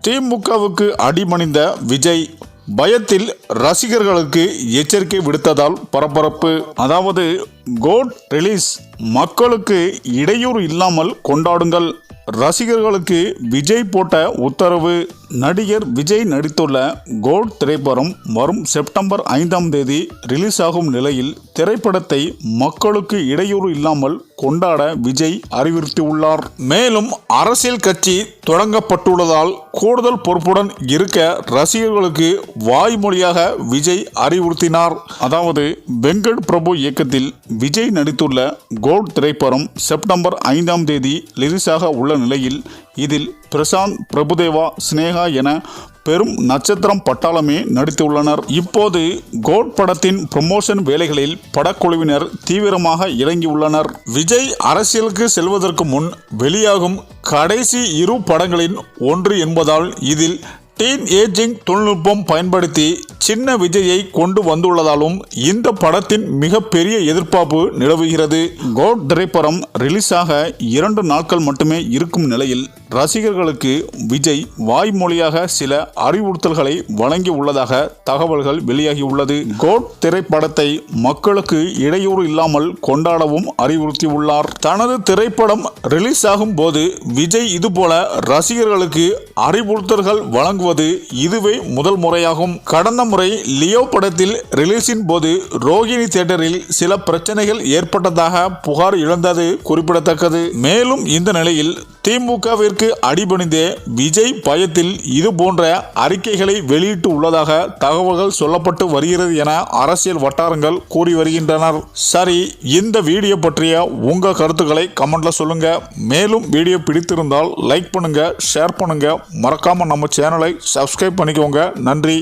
திமுகவுக்கு அடிபணிந்த விஜய் பயத்தில் ரசிகர்களுக்கு எச்சரிக்கை விடுத்ததால் பரபரப்பு. அதாவது கோட் ரிலீஸ் மக்களுக்கு இடையூறு இல்லாமல் கொண்டாடுங்கள். ரசிகர்களுக்கு விஜய் போட்ட உத்தரவு. நடிகர் விஜய் நடித்துள்ள கோட் திரைப்படம் வரும் செப்டம்பர் 5ஆம் தேதி ரிலீஸ் ஆகும் நிலையில் திரைப்படத்தை மக்களுக்கு இடையூறு இல்லாமல் கொண்டாட விஜய் அறிவுறுத்தியுள்ளார். மேலும் அரசியல் கட்சி தொடங்கப்பட்டுள்ளதால் கூடுதல் பொறுப்புடன் இருக்க ரசிகர்களுக்கு வாய்மொழியாக விஜய் அறிவுறுத்தினார். அதாவது வெங்கட் பிரபு இயக்கத்தில் விஜய் நடித்துள்ள கோட் திரைப்படம் செப்டம்பர் 5ஆம் தேதி ரிலீஸாக உள்ள நிலையில் இதில் பிரசாந்த், பிரபுதேவா, ஸ்னேகா என பெரும் நட்சத்திரம் பட்டாளமே நடித்துள்ளனர். இப்போது கோட் படத்தின் ப்ரமோஷன் வேலைகளில் படக்குழுவினர் தீவிரமாக இறங்கியுள்ளனர். விஜய் அரசியலுக்கு செல்வதற்கு முன் வெளியாகும் கடைசி 2 படங்களின் ஒன்று என்பதால் இதில் டீன் ஏஜிங் தொழில்நுட்பம் பயன்படுத்தி சின்ன விஜயை கொண்டு வந்துள்ளதாலும் இந்த படத்தின் மிகப்பெரிய எதிர்பார்ப்பு நிலவுகிறது. கோட் திரைப்படம் ரிலீஸாக 2 நாட்கள் மட்டுமே இருக்கும் நிலையில் ரசிகர்களுக்கு விஜய் வாய்மொழியாக சில அறிவுறுத்தல்களை வழங்கி உள்ளதாக தகவல்கள் வெளியாகியுள்ளது. கோட் திரைப்படத்தை மக்களுக்கு இடையூறு இல்லாமல் கொண்டாடவும் அறிவுறுத்தியுள்ளார். தனது திரைப்படம் ரிலீஸ் ஆகும் போது விஜய் இதுபோல ரசிகர்களுக்கு அறிவுறுத்தல்கள் வழங்குவது இதுவே முதல் முறையாகும். கடந்த முறை லியோ படத்தில் ரிலீஸின் போது ரோகிணி தியேட்டரில் சில பிரச்சனைகள் ஏற்பட்டதாக புகார் எழுந்தது குறிப்பிடத்தக்கது. மேலும் இந்த நிலையில் திமுகவிற்கு அடிபணிந்தே விஜய் பயத்தில் இது போன்ற அறிக்கைகளை வெளியிட்டு உள்ளதாக தகவல்கள் சொல்லப்பட்டு வருகிறது என அரசியல் வட்டாரங்கள் கூறி வருகின்றனர். சரி, இந்த வீடியோ பற்றிய உங்க கருத்துக்களை கமெண்ட்ல சொல்லுங்க. மேலும் வீடியோ பிடித்திருந்தால் லைக் பண்ணுங்க, ஷேர் பண்ணுங்க, மறக்காம நம்ம சேனலை சப்ஸ்கிரைப் பண்ணிக்கோங்க. நன்றி.